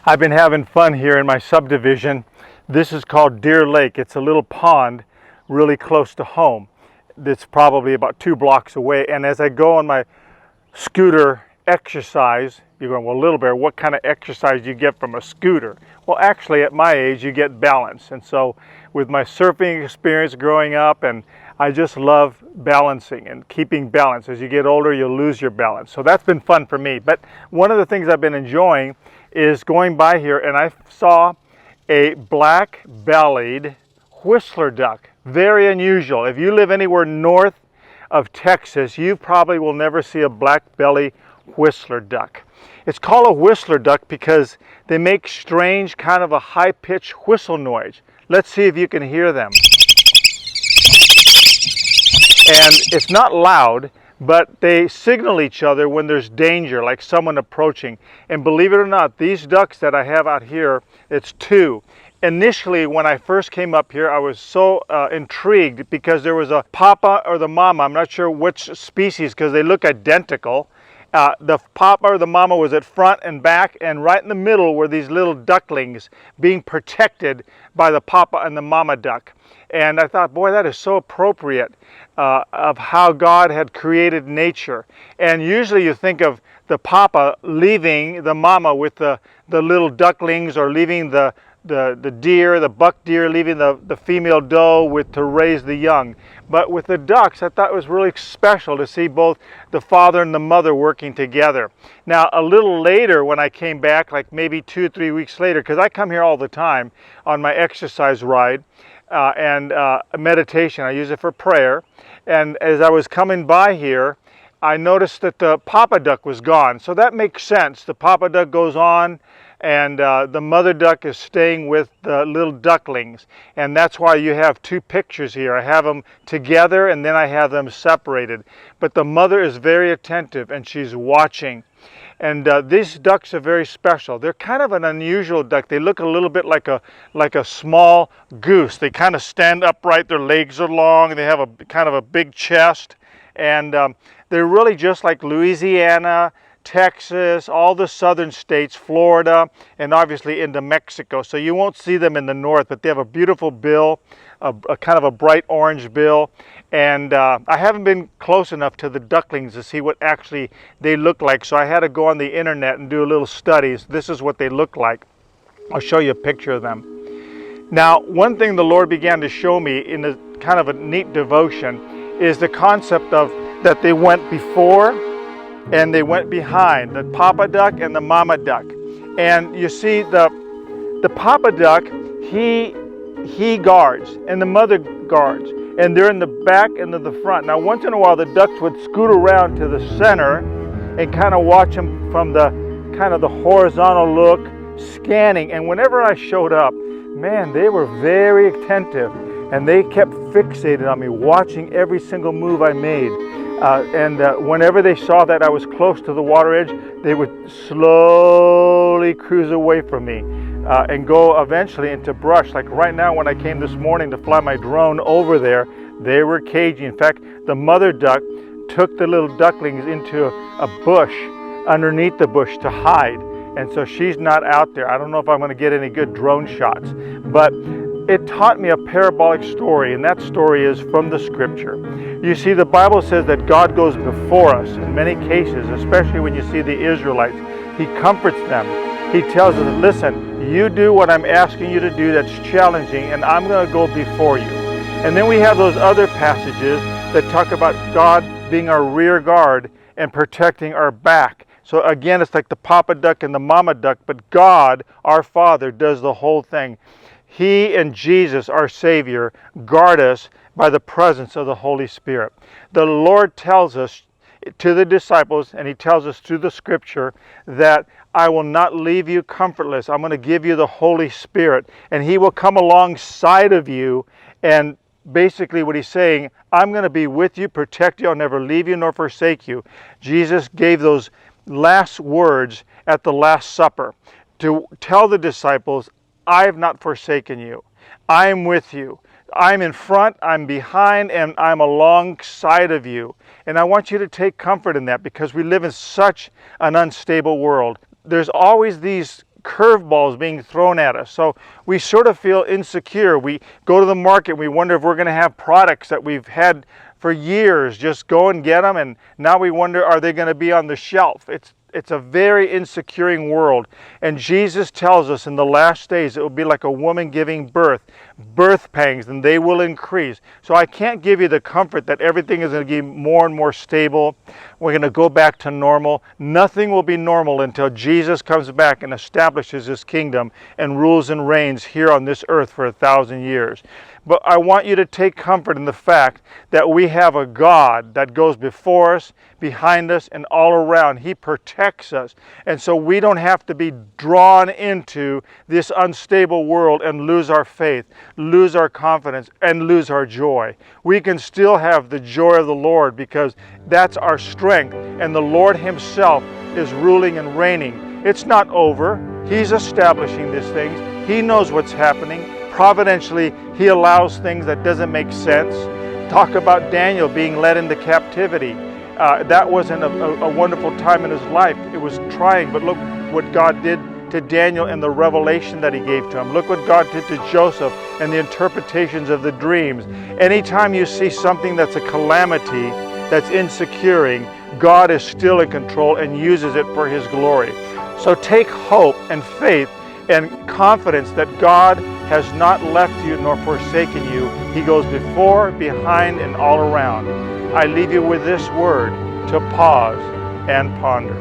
I've been having fun here in my subdivision. This is called Deer Lake. It's a little pond really close to home. It's probably about 2 blocks away. And as I go on my scooter exercise, you're going, well, Little Bear, what kind of exercise do you get from a scooter? Well, actually, at my age, you get balance. And so with my surfing experience growing up, and I just love balancing and keeping balance. As you get older, you'll lose your balance. So that's been fun for me. But one of the things I've been enjoying is going by here, and I saw a black-bellied whistler duck. Very unusual. If you live anywhere north of Texas, you probably will never see a black-bellied whistler duck. It's called a whistler duck because they make strange, kind of a high-pitched whistle noise. Let's see if you can hear them. And it's not loud, but they signal each other when there's danger, like someone approaching. And believe it or not, these ducks that I have out here, it's 2. Initially, when I first came up here, I was so intrigued because there was a papa or the mama. I'm not sure which species because they look identical. The papa or the mama was at front and back, and right in the middle were these little ducklings being protected by the papa and the mama duck. And I thought, boy, that is so appropriate of how God had created nature. And usually you think of the papa leaving the mama with the little ducklings, or leaving the deer, the buck deer, leaving the female doe to raise the young. But with the ducks, I thought it was really special to see both the father and the mother working together. Now, a little later when I came back, like maybe 2 or 3 weeks later, because I come here all the time on my exercise ride and meditation. I use it for prayer. And as I was coming by here, I noticed that the papa duck was gone. So that makes sense. The papa duck goes on, and the mother duck is staying with the little ducklings. And that's why you have 2 pictures here. I have them together, and then I have them separated. But the mother is very attentive, and she's watching. And these ducks are very special. They're kind of an unusual duck. They look a little bit like a small goose. They kind of stand upright. Their legs are long. They have a kind of a big chest. And they're really just like Louisiana, Texas, all the southern states, Florida, and obviously into Mexico. So you won't see them in the north, but they have a beautiful bill, a kind of a bright orange bill. And I haven't been close enough to the ducklings to see what actually they look like. So I had to go on the internet and do a little studies. This is what they look like. I'll show you a picture of them. Now, one thing the Lord began to show me in a kind of a neat devotion is the concept of that they went before and they went behind, the papa duck and the mama duck. And you see the papa duck, he guards and the mother guards, and they're in the back and in the front. Now, once in a while the ducks would scoot around to the center and kind of watch them from the kind of the horizontal look, scanning. And whenever I showed up, man, they were very attentive, and they kept fixated on me, watching every single move I made. Whenever they saw that I was close to the water edge, they would slowly cruise away from me and go eventually into brush. Like right now, when I came this morning to fly my drone over there, they were cagey. In fact, the mother duck took the little ducklings into a bush, underneath the bush, to hide. And so she's not out there. I don't know if I'm going to get any good drone shots, but it taught me a parabolic story, and that story is from the scripture. You see, the Bible says that God goes before us in many cases, especially when you see the Israelites. He comforts them. He tells them, listen, you do what I'm asking you to do that's challenging, and I'm going to go before you. And then we have those other passages that talk about God being our rear guard and protecting our back. So again, it's like the papa duck and the mama duck, but God, our Father, does the whole thing. He and Jesus, our Savior, guard us by the presence of the Holy Spirit. The Lord tells us to the disciples, and He tells us through the scripture, that I will not leave you comfortless. I'm going to give you the Holy Spirit, and He will come alongside of you. And basically what He's saying, I'm going to be with you, protect you, I'll never leave you nor forsake you. Jesus gave those last words at the Last Supper to tell the disciples, I have not forsaken you. I am with you. I'm in front, I'm behind, and I'm alongside of you. And I want you to take comfort in that, because we live in such an unstable world. There's always these curveballs being thrown at us. So we sort of feel insecure. We go to the market, we wonder if we're going to have products that we've had for years, just go and get them, and now we wonder, are they going to be on the shelf? It's a very insecuring world. And Jesus tells us in the last days it will be like a woman giving birth pangs, and they will increase. So I can't give you the comfort that everything is going to be more and more stable. We're going to go back to normal. Nothing will be normal until Jesus comes back and establishes his kingdom and rules and reigns here on this earth for 1,000 years. But I want you to take comfort in the fact that we have a God that goes before us, behind us, and all around. He protects us. And so we don't have to be drawn into this unstable world and lose our faith, lose our confidence, and lose our joy. We can still have the joy of the Lord because that's our strength. And the Lord himself is ruling and reigning. It's not over. He's establishing these things. He knows what's happening. Providentially, he allows things that doesn't make sense. Talk about Daniel being led into captivity. That wasn't a wonderful time in his life. It was trying, but look what God did to Daniel and the revelation that he gave to him. Look what God did to Joseph and the interpretations of the dreams. Anytime you see something that's a calamity, that's insecuring, God is still in control and uses it for his glory. So take hope and faith and confidence that God has not left you nor forsaken you. He goes before, behind, and all around. I leave you with this word to pause and ponder.